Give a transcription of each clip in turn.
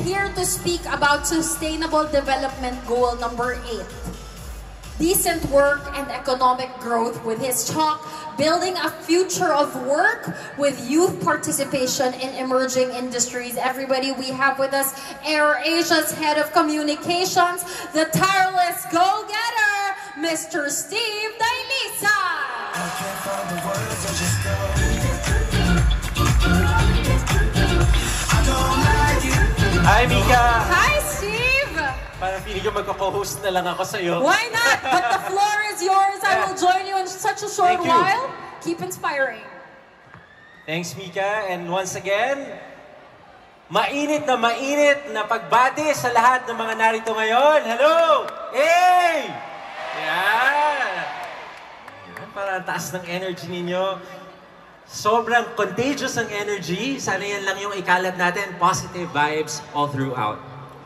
here to speak about Sustainable Development Goal number 8. Decent work and economic growth with his talk, Building a Future of Work with Youth Participation in Emerging Industries. Everybody, we have with us AirAsia's Head of Communications, the tireless go-getter, Mr. Steve Dailisa. Hi, Mika! Hi, Steve! Parang feeling ko magko-co-host na lang ako sa'yo. Why not? But the floor is yours. I will join you in such a short Thank you. while. Keep inspiring. Thanks, Mika. And once again, mainit na pagbati sa lahat ng mga narito ngayon. Hello! Hey! Yan! Yan, parang taas ng energy ninyo. Sobrang contagious ang energy. Sana yan lang yung ikalat natin. Positive vibes all throughout.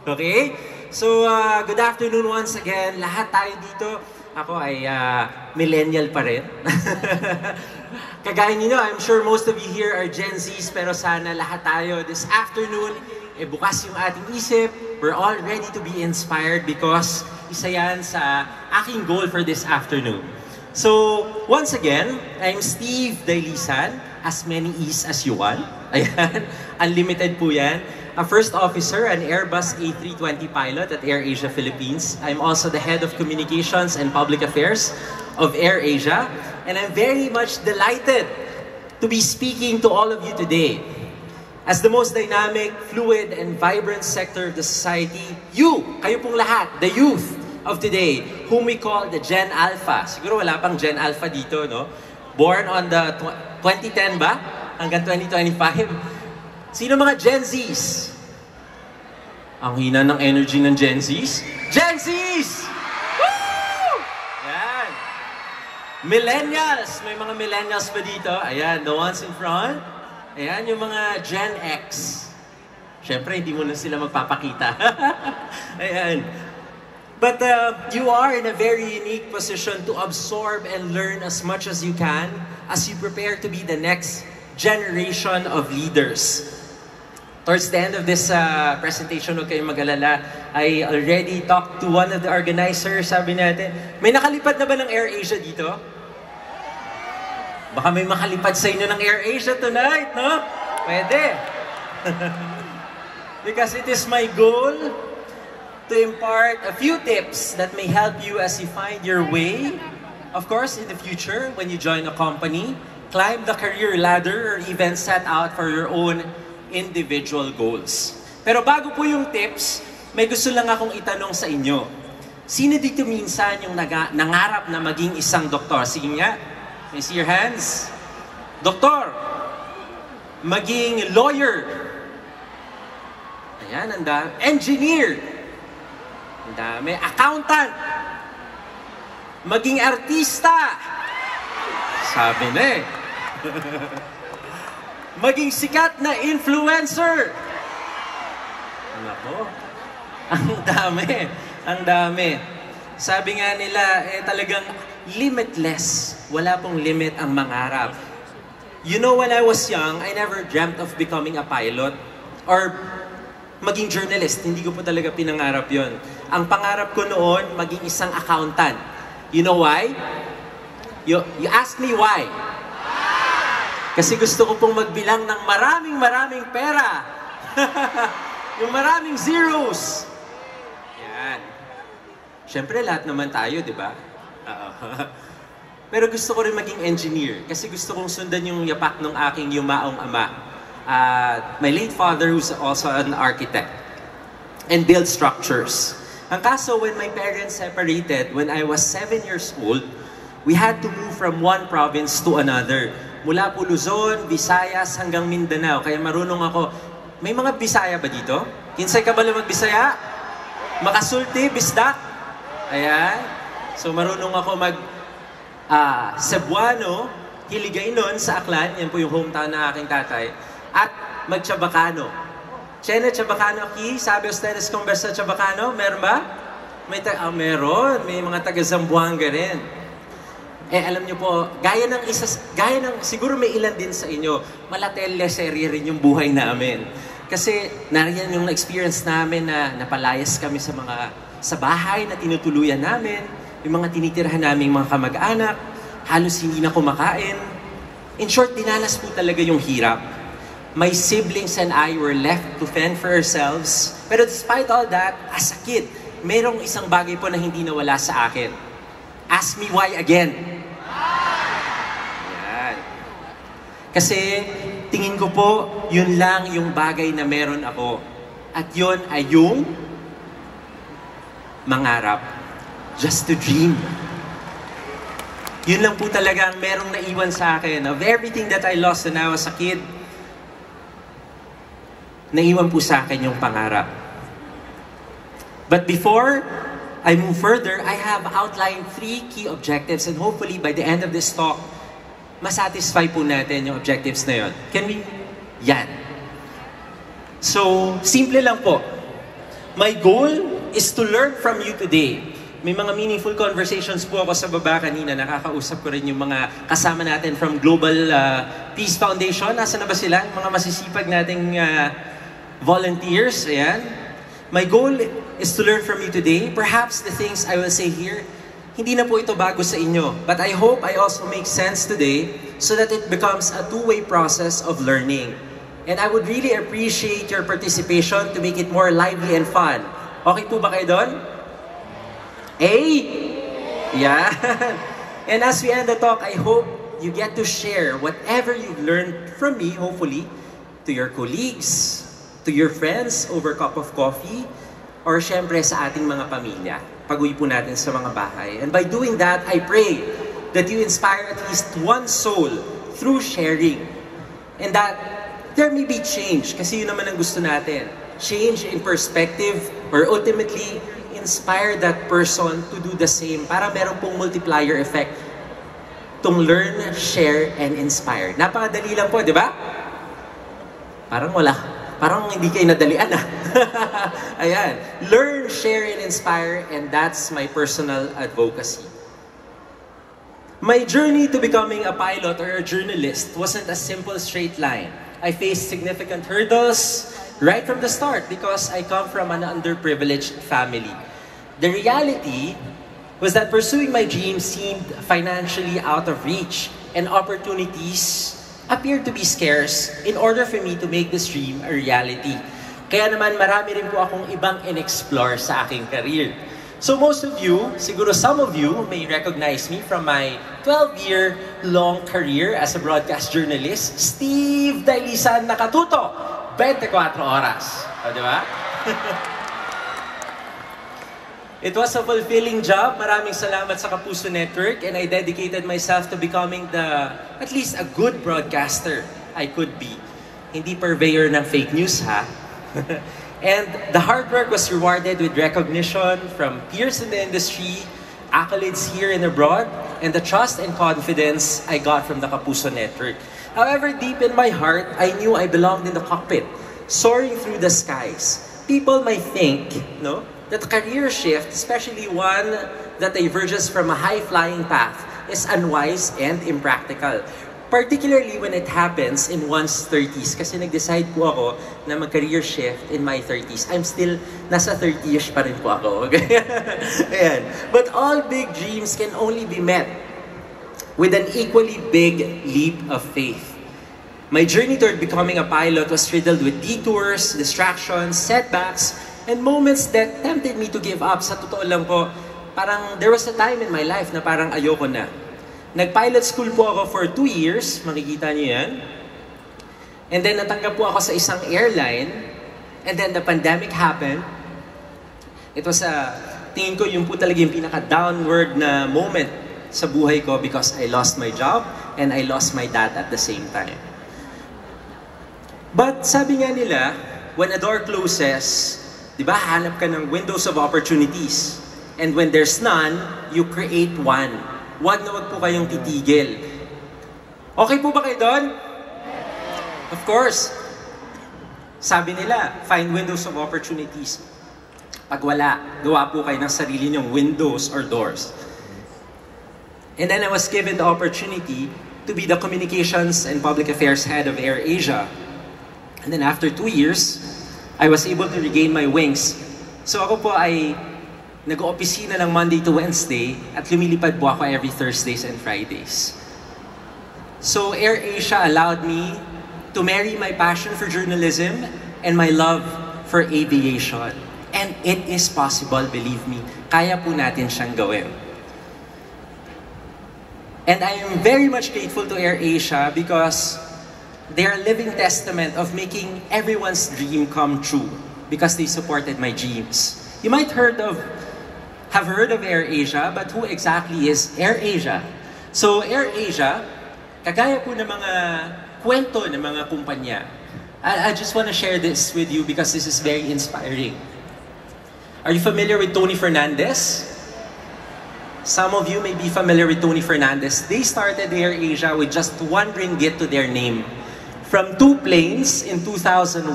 Okay? So, good afternoon once again. Lahat tayo dito. Ako ay millennial pa rin. Kagaya niyo, I'm sure most of you here are Gen Zs, pero sana lahat tayo this afternoon, bukas yung ating isip. We're all ready to be inspired because isa yan sa aking goal for this afternoon. So, once again, I'm Steve Dailisan, as many E's as you want. Ayan, unlimited po yan. A first officer, an Airbus A320 pilot at AirAsia Philippines. I'm also the head of communications and public affairs of AirAsia. And I'm very much delighted to be speaking to all of you today. As the most dynamic, fluid, and vibrant sector of the society, kayo pong lahat, the youth of today, whom we call the Gen Alpha. Siguro wala pang Gen Alpha dito, no? Born on the 2010 ba? Hanggang 2025. Sino mga Gen Zs? Ang hina ng energy ng Gen Zs. Gen Zs! Woo! Ayan. Millennials. May mga millennials ba dito? Ayan, the ones in front. Ayan, yung mga Gen X. Siyempre, hindi mo na sila magpapakita. Ayan. But you are in a very unique position to absorb and learn as much as you can as you prepare to be the next generation of leaders. Towards the end of this presentation, huwag kayong mag-alala. I already talked to one of the organizers. Sabi natin, may nakalipad na ba ng AirAsia dito? Baka may makalipad sa inyo ng AirAsia tonight, no? Pwede. Because it is my goal to impart a few tips that may help you as you find your way. Of course, in the future, when you join a company, climb the career ladder or even set out for your own individual goals. Pero bago po yung tips, may gusto lang akong itanong sa inyo. Sino dito minsan yung nangarap na maging isang doktor? Sige nga, may see your hands. Doktor, maging lawyer. Ayan, ang dami. Engineer. Ang dami. Accountant. Maging artista. Sabi na eh. Maging sikat na influencer. Nako. Ang dami. Ang dami. Sabi nga nila, talagang limitless. Wala pong limit ang mangarap. You know, when I was young, I never dreamt of becoming a pilot or maging journalist. Hindi ko po talaga pinangarap yon. Ang pangarap ko noon, maging isang accountant. You know why? You ask me why. Kasi gusto ko pong magbilang ng maraming pera. Yung maraming zeros. Yan. Siyempre, lahat naman tayo, di ba? Pero gusto ko rin maging engineer. Kasi gusto kong sundan yung yapak ng aking yumaong ama. My late father, who's also an architect. And build structures. Ang kaso, when my parents separated, when I was 7 years old, we had to move from one province to another. Mula po Luzon, Visayas, hanggang Mindanao. Kaya marunong ako. May mga Bisaya ba dito? Kinsay ka ba lang mag-Bisaya? Makasulti, bisdak? Ayan. So marunong ako Cebuano, Hiligaynon sa Aklan. Yan po yung hometown ng aking tatay. At mag-Chabacano. Chena Chabacano aquí. Sabi ustedes conversa Chabacano? Meron ba? Meron. May mga taga-Zamboanga rin. Alam niyo po, gaya ng siguro may ilan din sa inyo, malatele serye rin yung buhay namin. Kasi nariyan yung experience namin na napalayas kami sa bahay na tinutuluyan namin, yung mga tinitirhan naming mga kamag-anak, halos hindi na kumakain. In short, dinanas po talaga yung hirap. My siblings and I were left to fend for ourselves. Pero despite all that, as a kid, merong isang bagay po na hindi nawala sa akin. Ask me why again. Yan. Kasi tingin ko po, yun lang yung bagay na meron ako. At yun ay yung mangarap. Just to dream. Yun lang po talaga ang merong naiwan sa akin. Of everything that I lost when I was a kid, naiwan po sa akin yung pangarap. But before I move further, I have outlined 3 key objectives and hopefully by the end of this talk, masatisfy po natin yung objectives na yun. Can we? Yan. So, simple lang po. My goal is to learn from you today. May mga meaningful conversations po ako sa baba kanina. Nakakausap ko rin yung mga kasama natin from Global Peace Foundation. Nasaan na ba sila? Mga masisipag nating volunteers. Ayan. My goal is to learn from you today. Perhaps the things I will say here, hindi na po ito bago sa inyo. But I hope I also make sense today so that it becomes a two-way process of learning. And I would really appreciate your participation to make it more lively and fun. Okay po ba kayo doon? Yeah. And as we end the talk, I hope you get to share whatever you've learned from me, hopefully, to your colleagues, to your friends over a cup of coffee, or syempre sa ating mga pamilya. Pag-uwi po natin sa mga bahay. And by doing that, I pray that you inspire at least one soul through sharing. And that there may be change, kasi yun naman ang gusto natin. Change in perspective, or ultimately, inspire that person to do the same para meron pong multiplier effect. Tong learn, share, and inspire. Napakadali lang po, di ba? Parang wala. Parang hindi kayo nadalian ah. Ayan. Learn, share, and inspire, and that's my personal advocacy. My journey to becoming a pilot or a journalist wasn't a simple straight line. I faced significant hurdles right from the start because I come from an underprivileged family. The reality was that pursuing my dreams seemed financially out of reach and opportunities appeared to be scarce in order for me to make this dream a reality. Kaya naman marami rin po akong ibang in-explore sa aking career. So most of you, siguro some of you may recognize me from my 12-year-long career as a broadcast journalist. Steve Dailisan Nakatuto, 24 oras. O, di ba? It was a fulfilling job. Maraming salamat sa Kapuso Network, and I dedicated myself to becoming at least a good broadcaster I could be. Hindi purveyor ng fake news, ha? And the hard work was rewarded with recognition from peers in the industry, accolades here and abroad, and the trust and confidence I got from the Kapuso Network. However, deep in my heart, I knew I belonged in the cockpit, soaring through the skies. People might think, no, that career shift, especially one that diverges from a high-flying path, is unwise and impractical. Particularly when it happens in one's 30s. Kasi nag-decide po ako na mag-career shift in my 30s. I'm still nasa 30ish pa rin po ako. Ayan. But all big dreams can only be met with an equally big leap of faith. My journey toward becoming a pilot was riddled with detours, distractions, setbacks, and moments that tempted me to give up. Sa totoo lang po, parang there was a time in my life na parang ayoko na. Nag-pilot school po ako for 2 years, makikita niyo yan. And then natanggap po ako sa isang airline, and then the pandemic happened. It was tingin ko yung po talaga yung pinaka-downward na moment sa buhay ko because I lost my job and I lost my dad at the same time. But sabi nga nila, when a door closes, di ba, hanap ka ng windows of opportunities. And when there's none, you create one. Wag po kayong titigil. Okay po ba kayo doon? Of course. Sabi nila, find windows of opportunities. Pag wala, gawa po kayo ng sarili niyong windows or doors. And then I was given the opportunity to be the Communications and Public Affairs Head of AirAsia. And then after 2 years, I was able to regain my wings. So ako po ay nag-opisina ng Monday to Wednesday at lumilipad po ako every Thursdays and Fridays. So AirAsia allowed me to marry my passion for journalism and my love for aviation. And it is possible, believe me. Kaya po natin siyang gawin. And I am very much grateful to AirAsia because they are a living testament of making everyone's dream come true because they supported my dreams. You might have heard of AirAsia, but who exactly is AirAsia? So AirAsia, kagaya po ng mga kwento ng mga kumpanya. I just want to share this with you because this is very inspiring. Are you familiar with Tony Fernandez? Some of you may be familiar with Tony Fernandez. They started AirAsia with just 1 ringgit to their name. From 2 planes in 2001,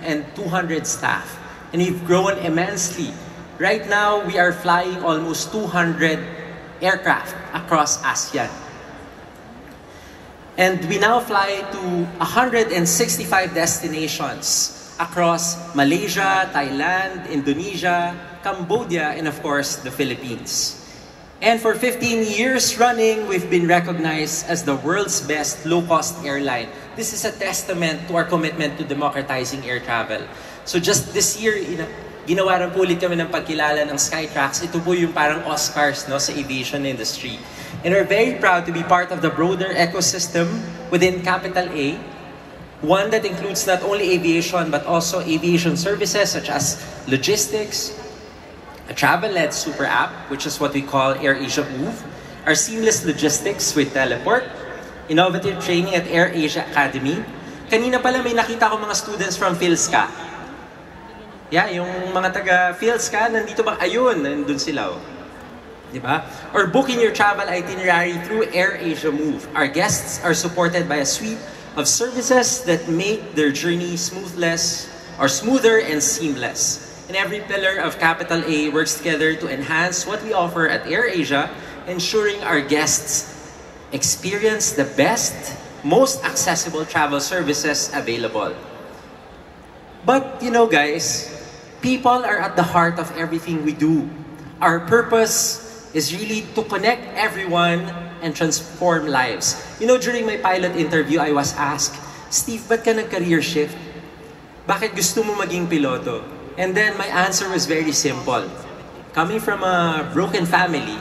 and 200 staff. And we've grown immensely. Right now, we are flying almost 200 aircraft across ASEAN. And we now fly to 165 destinations across Malaysia, Thailand, Indonesia, Cambodia, and of course, the Philippines. And for 15 years running, we've been recognized as the world's best low-cost airline. This is a testament to our commitment to democratizing air travel. So just this year, ginawa rin po ulit kami ng pagkilala ng Skytrax. Ito po yung parang Oscars sa aviation industry. And we're very proud to be part of the broader ecosystem within Capital A, one that includes not only aviation but also aviation services such as logistics, a travel-led super app, which is what we call AirAsia Move, our seamless logistics with Teleport, innovative training at AirAsia Academy. Kanina pala may nakita ko mga students from PhilSca. Yeah, yung mga taga PhilSca, nandito ba? Ayun, nandun sila. Diba? Or booking your travel itinerary through AirAsia Move. Our guests are supported by a suite of services that make their journey smoother and seamless. And every pillar of Capital A works together to enhance what we offer at AirAsia, ensuring our guests experience the best, most accessible travel services available. But guys, people are at the heart of everything we do. Our purpose is really to connect everyone and transform lives. During my pilot interview, I was asked, Steve, ba't ka nag-career shift? Bakit gusto mo maging piloto? And then my answer was very simple. Coming from a broken family,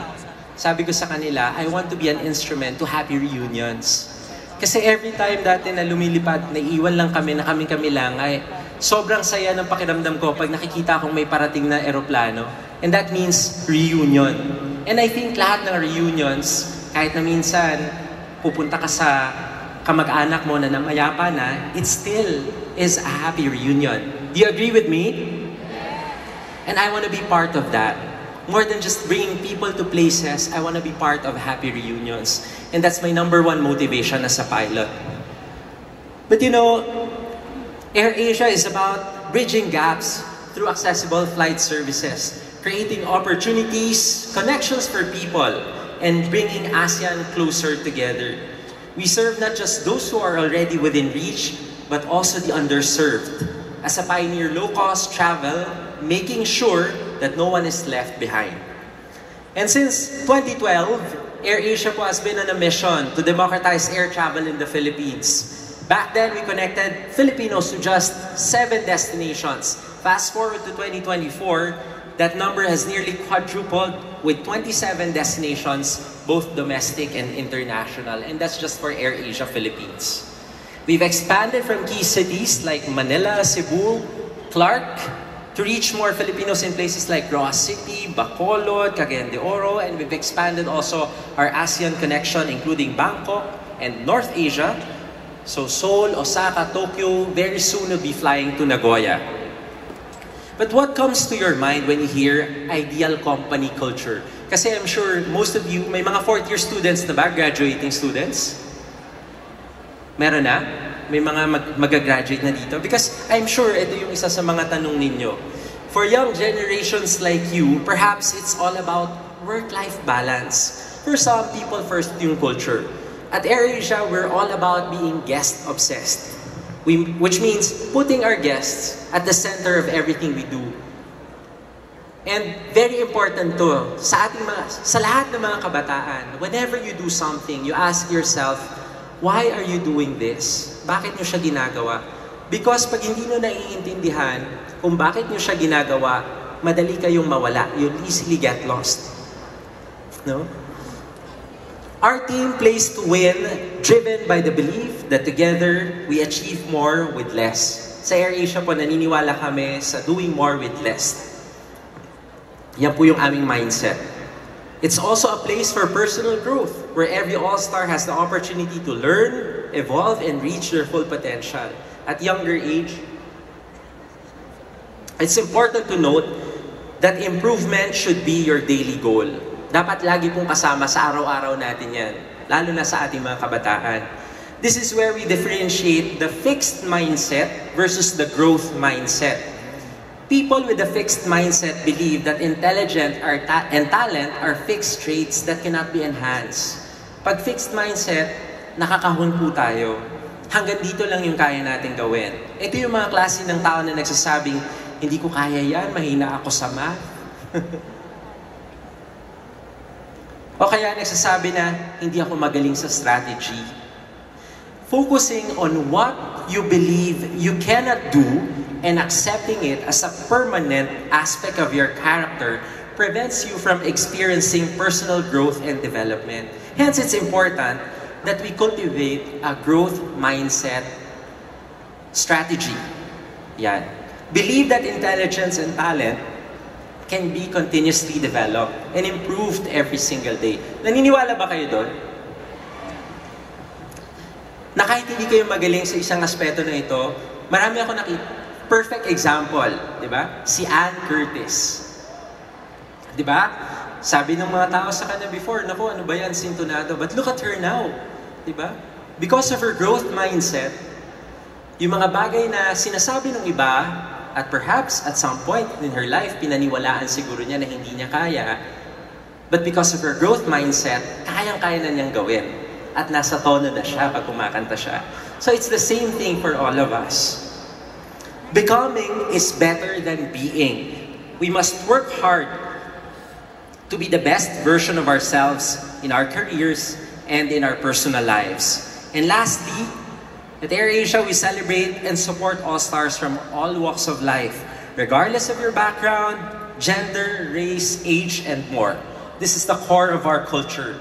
sabi ko sa kanila, I want to be an instrument to happy reunions. Kasi every time dati na lumilipad, naiiwan lang kami na kami lang, ay sobrang saya ng pakiramdam ko pag nakikita akong may parating na eroplano. And that means reunion. And I think lahat ng reunions, kahit na minsan pupunta ka sa kamag-anak mo na namayapa na, it still is a happy reunion. Do you agree with me? And I want to be part of that. More than just bringing people to places, I want to be part of happy reunions. And that's my #1 motivation as a pilot. But AirAsia is about bridging gaps through accessible flight services, creating opportunities, connections for people, and bringing ASEAN closer together. We serve not just those who are already within reach, but also the underserved. As a pioneer low-cost travel, making sure that no one is left behind. And since 2012, AirAsia po has been on a mission to democratize air travel in the Philippines. Back then, we connected Filipinos to just 7 destinations. Fast forward to 2024, that number has nearly quadrupled with 27 destinations, both domestic and international. And that's just for AirAsia Philippines. We've expanded from key cities like Manila, Cebu, Clark, to reach more Filipinos in places like Roa City, Bacolod, Cagayan de Oro, and we've expanded also our ASEAN connection, including Bangkok and North Asia. So Seoul, Osaka, Tokyo, very soon we'll be flying to Nagoya. But what comes to your mind when you hear ideal company culture? Kasi I'm sure most of you, may mga 4th-year students na ba? Graduating students? Meron na? May mga mag-graduate na dito? Because I'm sure ito yung isa sa mga tanong ninyo. For young generations like you, perhaps it's all about work-life balance. For some people, first yung culture. At AirAsia, we're all about being guest-obsessed. which means putting our guests at the center of everything we do. And very important to sa lahat ng mga kabataan, whenever you do something, you ask yourself, why are you doing this? Bakit nyo siya ginagawa? Because pag hindi nyo naiintindihan kung bakit nyo siya ginagawa, madali kayong mawala. You'll easily get lost. No? Our team plays to win, driven by the belief that together we achieve more with less. Sa AirAsia po, naniniwala kami sa doing more with less. Yan po yung aming mindset. It's also a place for personal growth, where every all-star has the opportunity to learn, evolve, and reach their full potential. At younger age, it's important to note that improvement should be your daily goal. Dapat lagi pong kasama sa araw-araw natin yan, lalo na sa ating mga kabataan. This is where we differentiate the fixed mindset versus the growth mindset. People with a fixed mindset believe that intelligence and talent are fixed traits that cannot be enhanced. Pag fixed mindset, nakakahon po tayo. Hanggang dito lang yung kaya natin gawin. Ito yung mga klase ng tao na nagsasabing, hindi ko kaya yan, mahina ako sa math. O kaya nagsasabi na, hindi ako magaling sa strategy. Focusing on what you believe you cannot do and accepting it as a permanent aspect of your character prevents you from experiencing personal growth and development. Hence, it's important that we cultivate a growth mindset strategy. Yan. Believe that intelligence and talent can be continuously developed and improved every single day. Naniniwala ba kayo doon? Na kahit hindi kayo magaling sa isang aspeto na ito, marami ako nakita. Perfect example, di ba? Si Ann Curtis. Di ba? Sabi ng mga tao sa kanya before, naku, ano ba yan, sintonado? But look at her now. Di ba? Because of her growth mindset, yung mga bagay na sinasabi ng iba, at perhaps at some point in her life, pinaniwalaan siguro niya na hindi niya kaya, but because of her growth mindset, kayang-kaya na niyang gawin. At nasa tono na siya pag kumakanta siya. So it's the same thing for all of us. Becoming is better than being. We must work hard to be the best version of ourselves in our careers and in our personal lives. And lastly, at AirAsia, we celebrate and support all-stars from all walks of life, regardless of your background, gender, race, age, and more. This is the core of our culture.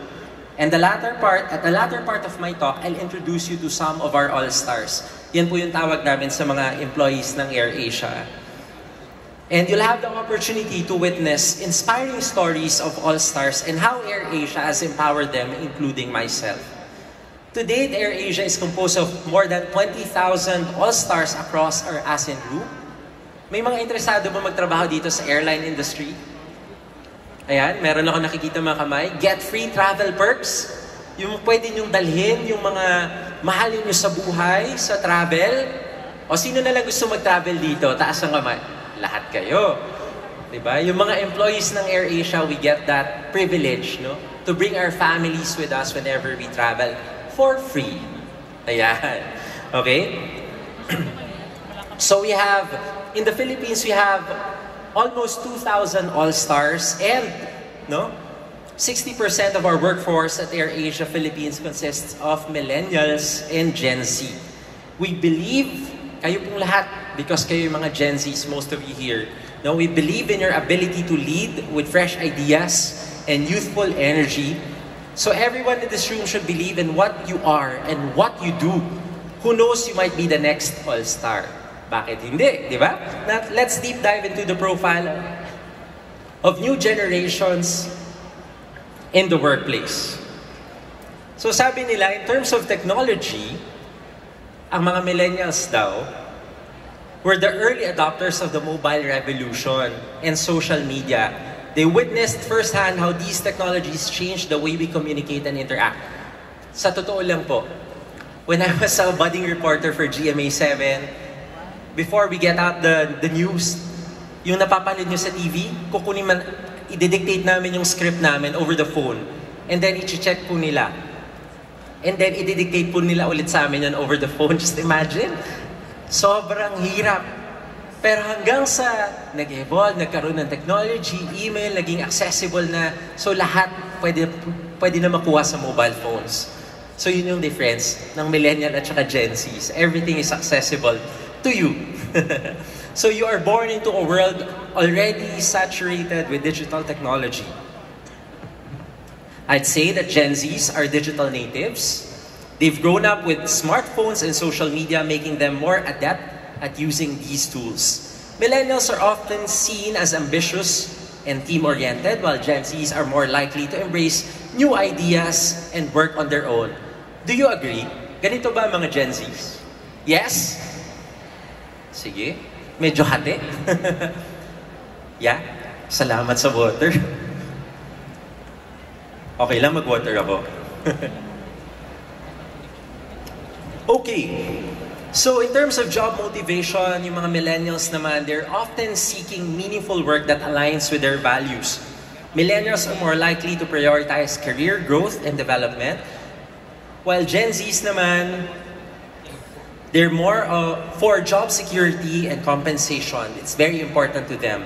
And at the latter part of my talk, I'll introduce you to some of our all-stars. Yan po yung tawag namin sa mga employees ng AirAsia. And you'll have the opportunity to witness inspiring stories of all-stars and how AirAsia has empowered them, including myself. To date, AirAsia is composed of more than 20,000 all-stars across our ASEAN group. May mga interesado ba magtrabaho dito sa airline industry? Ayan, meron ako nakikita mga kamay. Get free travel perks. Yung pwede nyong dalhin, yung mga mahal nyo sa buhay, sa travel. O sino na lang gusto mag-travel dito? Taas ang kamay. Lahat kayo. Diba? Yung mga employees ng AirAsia, we get that privilege, no? To bring our families with us whenever we travel for free. Ayan. Okay? So we have, in the Philippines, we have almost 2,000 all-stars and 60% of our workforce at AirAsia Philippines consists of millennials and Gen Z. We believe, kayo pong lahat, because kayo yung mga Gen Zs, most of you here, we believe in your ability to lead with fresh ideas and youthful energy. So everyone in this room should believe in what you are and what you do. Who knows, you might be the next all-star. Bakit hindi? Di ba? Now, let's deep dive into the profile of new generations in the workplace. So sabi nila, in terms of technology, ang mga millennials daw were the early adopters of the mobile revolution and social media. They witnessed firsthand how these technologies changed the way we communicate and interact. Sa totoo lang po, when I was a budding reporter for GMA7, before we get out the news, yung napapanood nyo sa TV, i-dictate namin yung script namin over the phone. And then, i-check po nila. And then, i-dictate po nila ulit sa amin yun over the phone. Just imagine. Sobrang hirap. Pero hanggang sa nag-evolve, nagkaroon ng technology, email, naging accessible na. So lahat pwede na makuha sa mobile phones. So yun yung difference ng millennial at saka Gen Zs. Everything is accessible to you. So you are born into a world already saturated with digital technology. I'd say that Gen Zs are digital natives. They've grown up with smartphones and social media, making them more adept at using these tools. Millennials are often seen as ambitious and team-oriented, while Gen Zs are more likely to embrace new ideas and work on their own. Do you agree? Ganito ba mga Gen Zs? Yes? Sige. Medyo hati. Yeah? Salamat sa water. Okay lang, mag-water ako. Okay. So in terms of job motivation, yung mga millennials naman, they're often seeking meaningful work that aligns with their values. Millennials are more likely to prioritize career growth and development, while Gen Zs naman, they're more for job security and compensation. It's very important to them.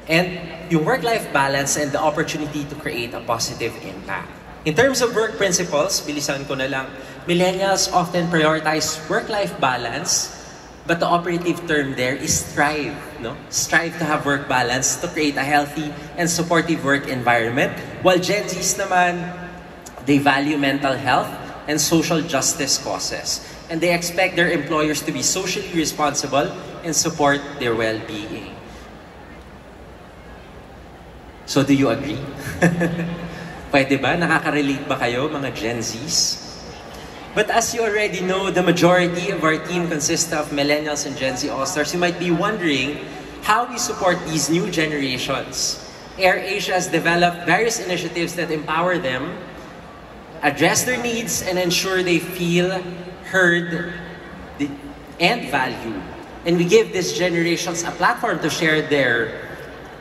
And yung work-life balance and the opportunity to create a positive impact. In terms of work principles, bilisan ko na lang, millennials often prioritize work-life balance, but the operative term there is strive. No? Strive to have work balance to create a healthy and supportive work environment, while Gen Zs naman, they value mental health and social justice causes. And they expect their employers to be socially responsible and support their well-being. So do you agree? Pwede ba? Nakaka-relate ba kayo, mga Gen Zs? But as you already know, the majority of our team consists of millennials and Gen Z All-Stars. You might be wondering how we support these new generations. AirAsia has developed various initiatives that empower them, address their needs, and ensure they feel heard and valued. And we give these generations a platform to share their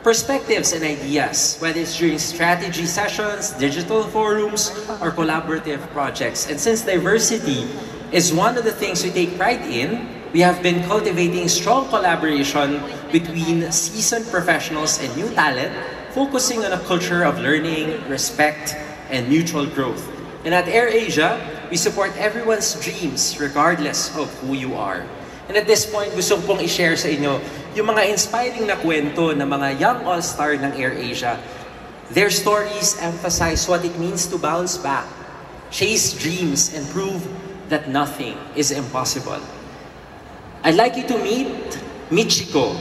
perspectives and ideas, whether it's during strategy sessions, digital forums, or collaborative projects. And since diversity is one of the things we take pride in, we have been cultivating strong collaboration between seasoned professionals and new talent, focusing on a culture of learning, respect, and mutual growth. And at AirAsia, we support everyone's dreams regardless of who you are. And at this point, gusto ko pong i-share sa inyo yung mga inspiring na kwento ng mga young all-star ng AirAsia. Their stories emphasize what it means to bounce back, chase dreams, and prove that nothing is impossible. I'd like you to meet Michiko.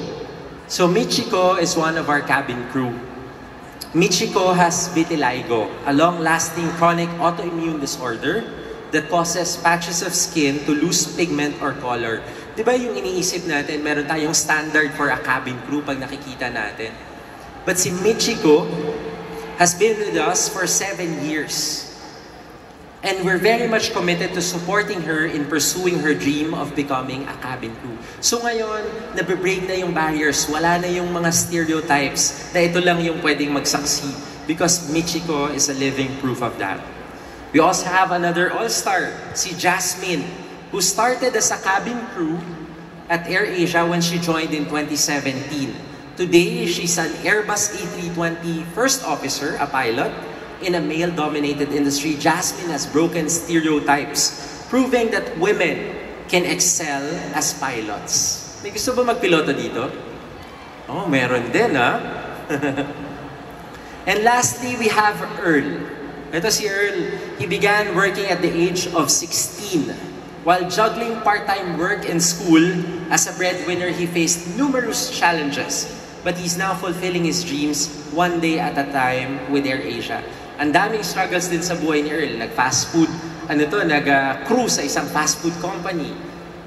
So Michiko is one of our cabin crew. Michiko has vitiligo, a long-lasting chronic autoimmune disorder that causes patches of skin to lose pigment or color. Di ba yung iniisip natin, meron tayong standard for a cabin crew pag nakikita natin. But si Michiko has been with us for 7 years. And we're very much committed to supporting her in pursuing her dream of becoming a cabin crew. So ngayon, nabe-break na yung barriers. Wala na yung mga stereotypes na ito lang yung pwedeng mag-succeed. Because Michiko is a living proof of that. We also have another all-star, si Jasmine, who started as a cabin crew at AirAsia when she joined in 2017. Today, she's an Airbus A320 first officer, a pilot, in a male-dominated industry. Jasmine has broken stereotypes, proving that women can excel as pilots. May gusto ba magpiloto dito? Oh, meron din, ha? And lastly, we have Earl. Ito si Earl. He began working at the age of 16. While juggling part-time work and school, as a breadwinner, he faced numerous challenges. But he's now fulfilling his dreams one day at a time with AirAsia. Ang daming struggles din sa buhay ni Earl. Nag-fast food, nag-crew sa isang fast food company.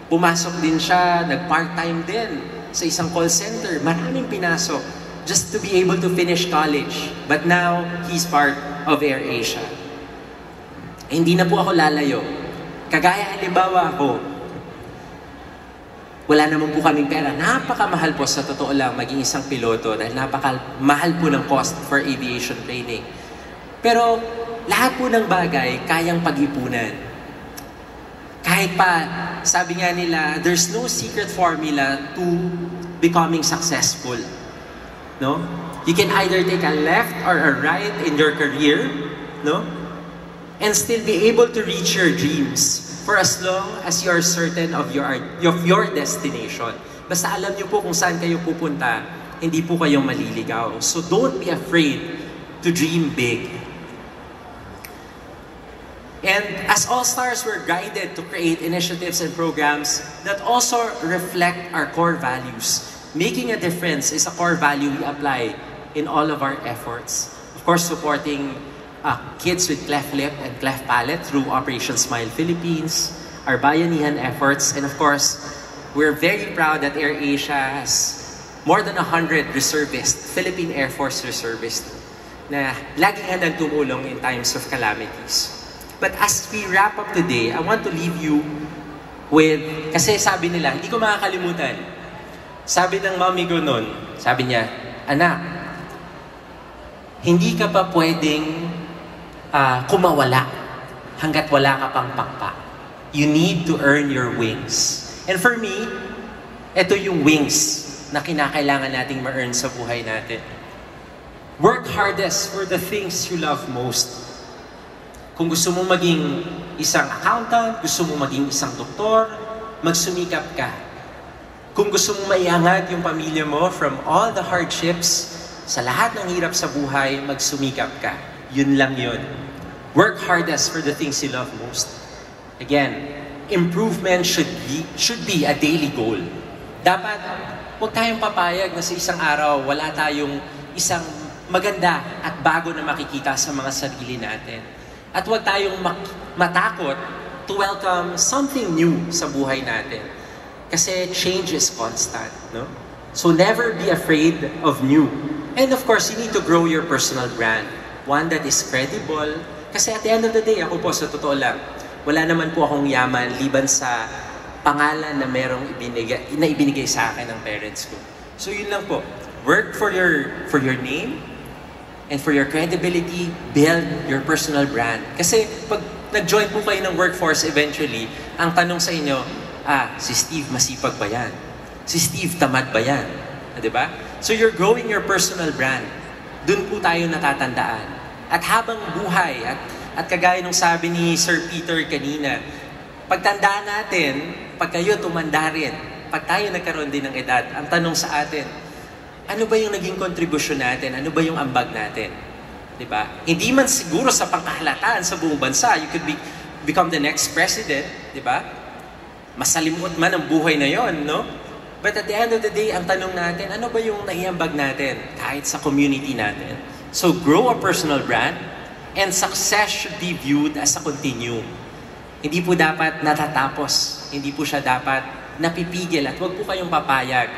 Pumasok din siya, nag-part-time din sa isang call center. Maraming pinasok just to be able to finish college. But now, he's part of AirAsia. Hindi na po ako lalayo. Kagaya halimbawa ako, wala naman po kaming pera. Napakamahal po sa totoo lang maging isang piloto dahil napakamahal po ng cost for aviation training. Pero lahat po ng bagay kayang pag-ipunan. Kahit pa sabi nga nila, there's no secret formula to becoming successful. No? You can either take a left or a right in your career, no? And still be able to reach your dreams for as long as you are certain of your destination. Basta alam niyo po kung saan kayo pupunta, hindi po kayong maliligaw. So don't be afraid to dream big. And as All-Stars, we're guided to create initiatives and programs that also reflect our core values. Making a difference is a core value we apply in all of our efforts. Of course, supporting kids with cleft lip and cleft palate through Operation Smile Philippines, our bayanihan efforts, and of course, we're very proud that AirAsia has more than 100 reservists, Philippine Air Force reservists, na laging handang tumulong in times of calamities. But as we wrap up today, I want to leave you with, kasi sabi nila, hindi ko makakalimutan. Sabi ng mommy ko noon, sabi niya, anak, hindi ka pa pwedeng kumawala hanggat wala ka pang pakpak. You need to earn your wings. And for me, ito yung wings na kinakailangan nating ma-earn sa buhay natin. Work hardest for the things you love most. Kung gusto mo maging isang accountant, gusto mo maging isang doktor, magsumikap ka. Kung gusto mo maiangat yung pamilya mo from all the hardships, sa lahat ng hirap sa buhay, magsumikap ka. Yun lang yun. Work hardest for the things you love most. Again, improvement should be a daily goal. Dapat, huwag tayong papayag na sa isang araw, wala tayong isang maganda at bago na makikita sa mga sarili natin. At huwag tayong matakot to welcome something new sa buhay natin. Kasi change is constant, no? So never be afraid of new. And of course, you need to grow your personal brand. One that is credible. Kasi at the end of the day, ako po, sa totoo lang, wala naman po akong yaman liban sa pangalan na merong ibinigay sa akin ng parents ko. So yun lang po. Work for your name, and for your credibility, build your personal brand. Kasi pag nag-join po kayo ng workforce eventually, ang tanong sa inyo, si Steve masipag ba yan? Si Steve tamad ba yan? Diba? So you're growing your personal brand. Doon po tayo natatandaan. At habang buhay, at kagaya nung sabi ni Sir Peter kanina, pagtandaan natin, pag kayo tumanda rin, pag tayo nagkaroon din ng edad, ang tanong sa atin, ano ba yung naging kontribusyon natin? Ano ba yung ambag natin? Diba? Hindi man siguro sa pangkahalataan sa buong bansa, you could become the next president, diba? Masalimuot man ang buhay na yon, no? But at the end of the day, ang tanong natin, ano ba yung naiambag natin kahit sa community natin? So grow a personal brand, and success should be viewed as a continuum. Hindi po dapat natatapos, hindi po siya dapat napipigil, at huwag po kayong papayag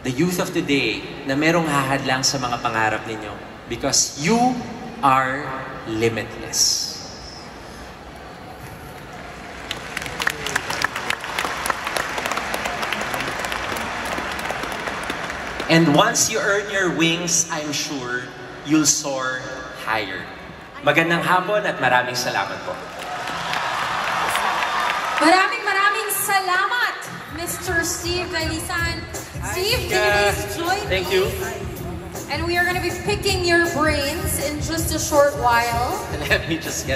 the youth of today na merong hahadlang sa mga pangarap ninyo, because you are limitless. And once you earn your wings, I'm sure you'll soar higher. Magandang hapon at maraming salamat po. Maraming salamat, Mr. Steve Galisan. Steve, can you please join me? Thank you. And we are going to be picking your brains in just a short while. Let me just get